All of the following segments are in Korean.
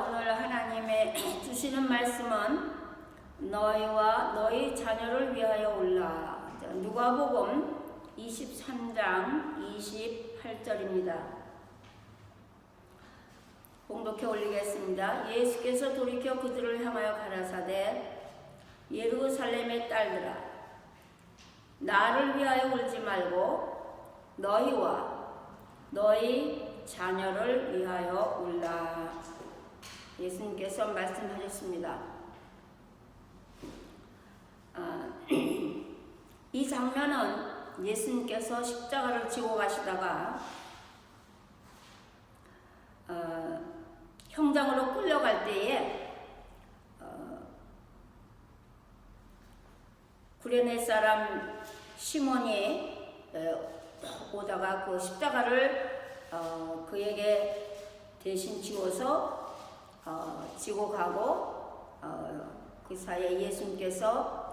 오늘 하나님의 주시는 말씀은 너희와 너희 자녀를 위하여 올라. 누가복음 23장 28절입니다. 봉독해 올리겠습니다. 예수께서 돌이켜 그들을 향하여 가라사대 예루살렘의 딸들아, 나를 위하여 울지 말고 너희와 너희 자녀를 위하여 울라. 예수님께서 말씀하셨습니다. 이 장면은 예수님께서 십자가를 지고 가시다가 형장으로 끌려갈 때에 구레네 사람 시몬이 오다가 그 십자가를 그에게 대신 지워서 지고 가고 그 사이에 예수님께서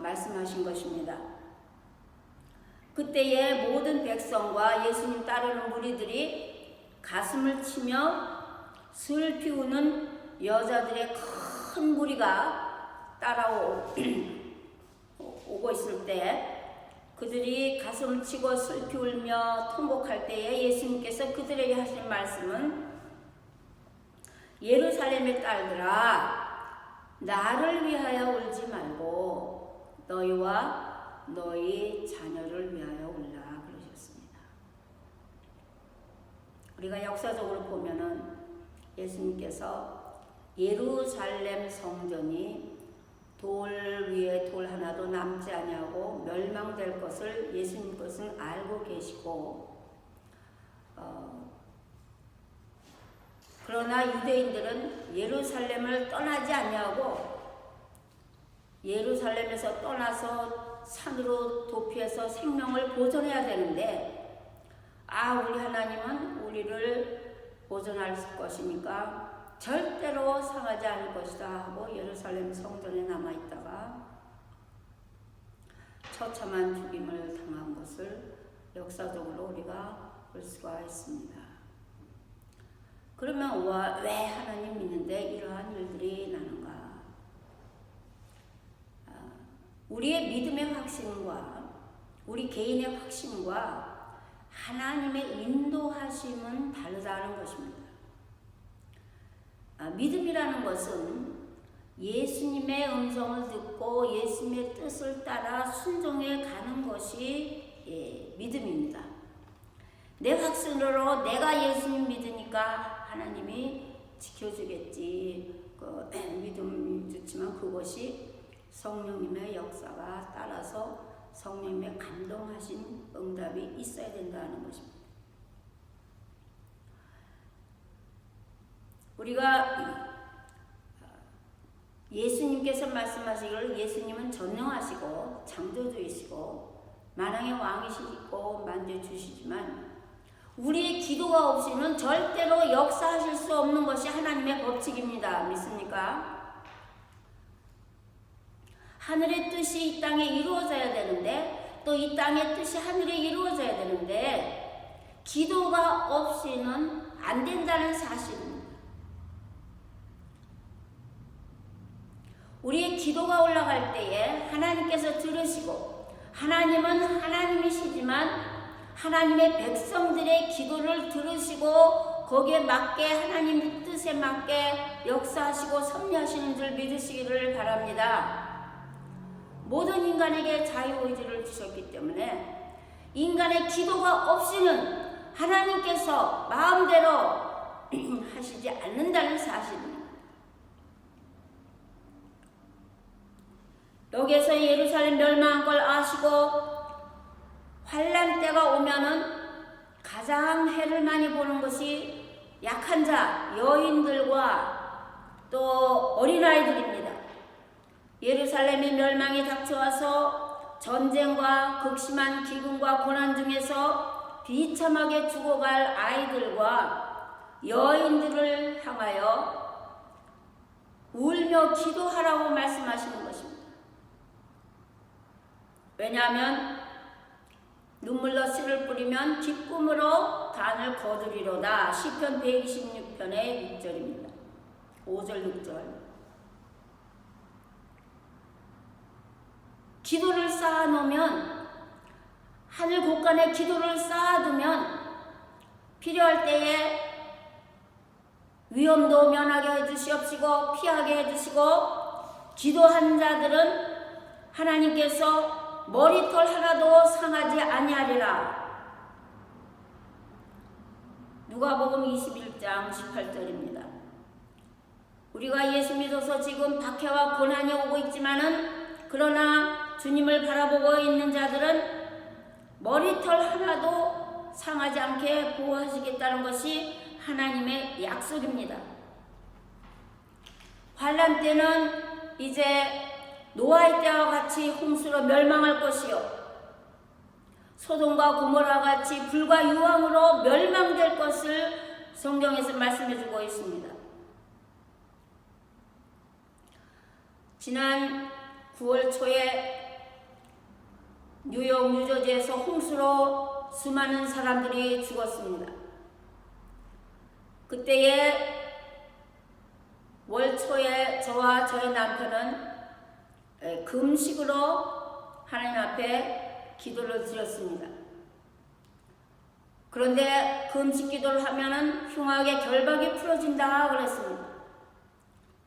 말씀하신 것입니다. 그때에 모든 백성과 예수님 따르는 무리들이 가슴을 치며 슬피 우는 여자들의 큰 무리가 따라오고 있을 때 그들이 가슴을 치고 슬피 울며 통곡할 때에 예수님께서 그들에게 하신 말씀은 예루살렘의 딸들아, 나를 위하여 울지 말고 너희와 너희 자녀를 위하여 울라 그러셨습니다. 우리가 역사적으로 보면은 예수님께서 예루살렘 성전이 돌 위에 돌 하나도 남지 아니하고 멸망될 것을 예수님 것은 알고 계시고 그러나 유대인들은 예루살렘을 떠나지 아니하고 예루살렘에서 떠나서 산으로 도피해서 생명을 보존해야 되는데 우리 하나님은 우리를 보존할 것이니까 절대로 상하지 않을 것이다 하고 예루살렘 성전에 남아있다가 처참한 죽임을 당한 것을 역사적으로 우리가 볼 수가 있습니다. 그러면 왜 하나님 믿는데 이러한 일들이 나는가? 우리의 믿음의 확신과 우리 개인의 확신과 하나님의 인도하심은 다르다는 것입니다. 믿음이라는 것은 예수님의 음성을 듣고 예수님의 뜻을 따라 순종해 가는 것이 믿음입니다. 내 확신으로 내가 예수님 믿으니까 하나님이 지켜주겠지. 믿음이 좋지만 그것이 성령님의 역사가 따라서 성령님의 감동하신 응답이 있어야 된다는 것입니다. 우리가 예수님께서 말씀하시기를 예수님은 전능하시고 창조주이시고 만왕의 왕이시고 만져주시지만 우리의 기도가 없이는 절대로 역사하실 수 없는 것이 하나님의 법칙입니다. 믿습니까? 하늘의 뜻이 이 땅에 이루어져야 되는데 또 이 땅의 뜻이 하늘에 이루어져야 되는데 기도가 없이는 안 된다는 사실입니다. 우리의 기도가 올라갈 때에 하나님께서 들으시고 하나님은 하나님이시지만 하나님의 백성들의 기도를 들으시고 거기에 맞게 하나님 뜻에 맞게 역사하시고 섭리하시는 줄 믿으시기를 바랍니다. 모든 인간에게 자유의지를 주셨기 때문에 인간의 기도가 없이는 하나님께서 마음대로 하시지 않는다는 사실입니다. 여기에서 예루살렘 멸망한 걸 아시고 환난 때가 오면은 가장 해를 많이 보는 것이 약한 자, 여인들과 또 어린아이들입니다. 예루살렘의 멸망이 닥쳐와서 전쟁과 극심한 기근과 고난 중에서 비참하게 죽어갈 아이들과 여인들을 향하여 울며 기도하라고 말씀하시는 것입니다. 왜냐하면 눈물로 씨를 뿌리면 기쁨으로 단을 거두리로다. 시편 126편의 6절입니다. 5절 6절. 기도를 쌓아놓으면, 하늘 곳간에 기도를 쌓아두면 필요할 때에 위험도 면하게 해주시옵시고 피하게 해주시고, 기도한 자들은 하나님께서 머리털 하나도 상하지 아니하리라. 누가복음 21장 18절입니다. 우리가 예수 믿어서 지금 박해와 고난이 오고 있지만은, 그러나 주님을 바라보고 있는 자들은 머리털 하나도 상하지 않게 보호하시겠다는 것이 하나님의 약속입니다. 환난 때는 이제 노아의 때와 같이 홍수로 멸망할 것이요, 소돔과 고모라와 같이 불과 유황으로 멸망될 것을 성경에서 말씀해주고 있습니다. 지난 9월 초에 뉴욕, 뉴저지에서 홍수로 수많은 사람들이 죽었습니다. 그때에 월 초에 저와 저의 남편은 금식으로 하나님 앞에 기도를 드렸습니다. 그런데 금식 기도를 하면은 흉하게 결박이 풀어진다 그랬습니다.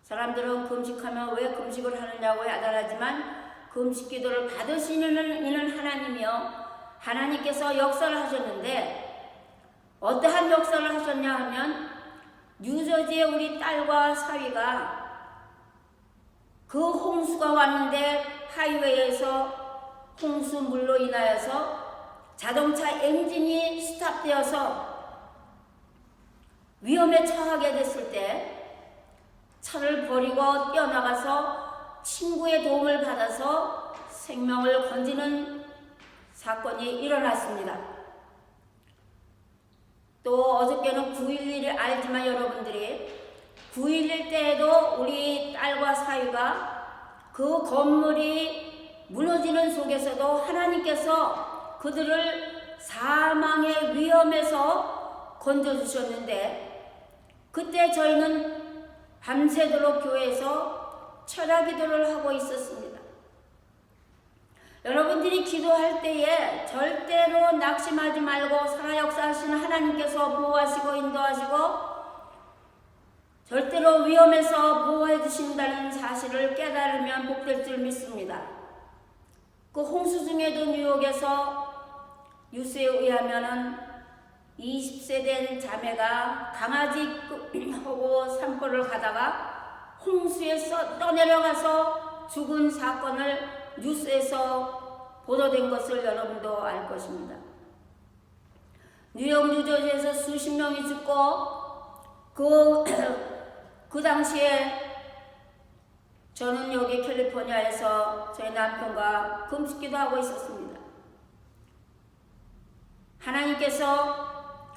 사람들은 금식하면 왜 금식을 하느냐고 야단하지만, 금식 기도를 받으시는 이는 하나님이요, 하나님께서 역사를 하셨는데, 어떠한 역사를 하셨냐 하면, 뉴저지의 우리 딸과 사위가 그 홍수가 왔는데 하이웨이에서 홍수물로 인하여서 자동차 엔진이 스탑되어서 위험에 처하게 됐을 때 차를 버리고 뛰어나가서 친구의 도움을 받아서 생명을 건지는 사건이 일어났습니다. 또 어저께는 9.11을 알지만 여러분들이 9.11 때에도 우리 딸과 사위가 그 건물이 무너지는 속에서도 하나님께서 그들을 사망의 위험에서 건져주셨는데, 그때 저희는 밤새도록 교회에서 철야 기도를 하고 있었습니다. 여러분들이 기도할 때에 절대로 낙심하지 말고 살아 역사하시는 하나님께서 보호하시고 인도하시고 절대로 위험에서 보호해 주신다는 사실을 깨달으면 복될 줄 믿습니다. 그 홍수 중에도 뉴욕에서 뉴스에 의하면은 20세 된 자매가 강아지하고 산보를 가다가 홍수에 떠내려가서 죽은 사건을 뉴스에서 보도된 것을 여러분도 알 것입니다. 뉴욕, 뉴저지에서 수십 명이 죽고 그 당시에 저는 여기 캘리포니아에서 저희 남편과 금식기도 하고 있었습니다. 하나님께서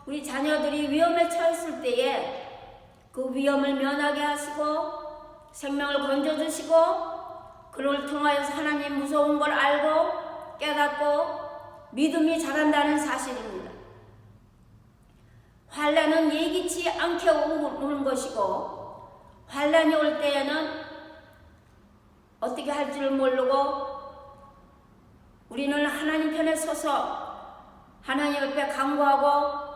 우리 자녀들이 위험에 처했을 때에 그 위험을 면하게 하시고 생명을 건져주시고, 그를 통하여서 하나님 무서운 걸 알고 깨닫고 믿음이 자란다는 사실입니다. 환난은 예기치 않게 오는 것이고, 환난이 올 때에는 어떻게 할 줄 모르고 우리는 하나님 편에 서서 하나님 옆에 간구하고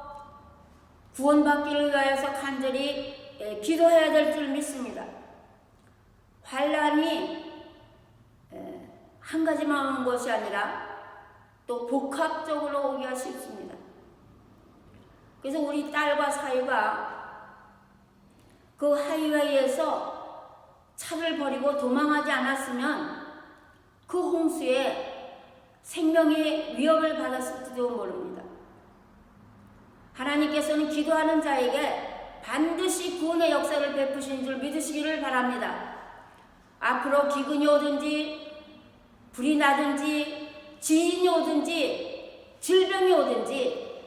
구원받기를 위하여서 간절히 기도해야 될 줄 믿습니다. 환난이 한 가지만 오는 것이 아니라 또 복합적으로 오기가 쉽습니다. 그래서 우리 딸과 사위가 그 하이웨이에서 차를 버리고 도망하지 않았으면 그 홍수에 생명의 위협을 받았을지도 모릅니다. 하나님께서는 기도하는 자에게 반드시 구원의 역사를 베푸신 줄 믿으시기를 바랍니다. 앞으로 기근이 오든지 불이 나든지 지진이 오든지 질병이 오든지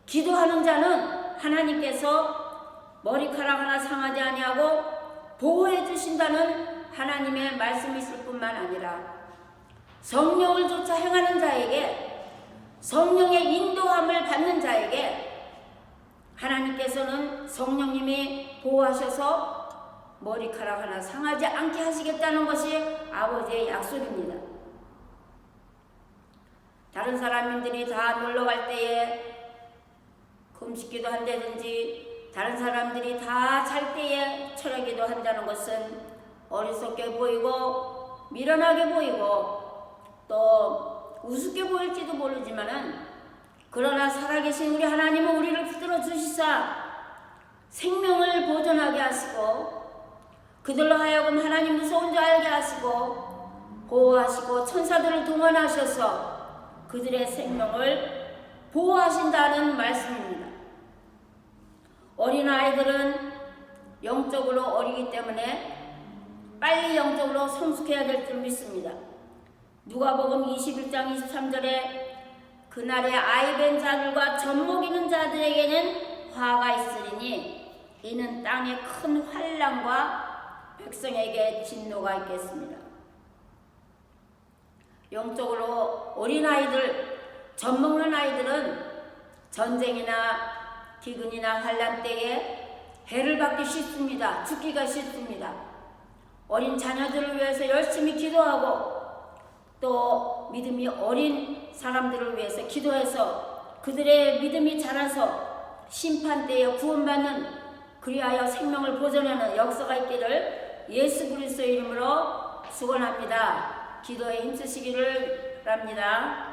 기도하는 자는 하나님께서 머리카락 하나 상하지 아니하고 보호해 주신다는 하나님의 말씀이 있을 뿐만 아니라 성령을 쫓아 행하는 자에게, 성령의 인도함을 받는 자에게 하나님께서는 성령님이 보호하셔서 머리카락 하나 상하지 않게 하시겠다는 것이 아버지의 약속입니다. 다른 사람들이 다 놀러갈 때에 금식기도 한다든지 다른 사람들이 다 잘 때에 철야기도 한다는 것은 어리석게 보이고 미련하게 보이고 또 우습게 보일지도 모르지만은 그러나 살아계신 우리 하나님은 우리를 붙들어 주시사 생명을 보존하게 하시고 그들로 하여금 하나님 무서운 줄 알게 하시고 보호하시고 천사들을 동원하셔서 그들의 생명을 보호하신다는 말씀입니다. 어린아이들은 영적으로 어리기 때문에 빨리 영적으로 성숙해야 될 줄 믿습니다. 누가복음 21장 23절에 그날에 아이된 자들과 젖먹이는 자들에게는 화가 있으리니 이는 땅에 큰 환난과 백성에게 진노가 있겠습니다. 영적으로 어린아이들, 젖먹는 아이들은 전쟁이나 기근이나 환난 때에 해를 받기 쉽습니다. 죽기가 쉽습니다. 어린 자녀들을 위해서 열심히 기도하고 또 믿음이 어린 사람들을 위해서 기도해서 그들의 믿음이 자라서 심판 때에 구원받는 그리하여 생명을 보존하는 역사가 있기를 예수 그리스도의 이름으로 축원합니다. 기도에 힘쓰시기를 바랍니다.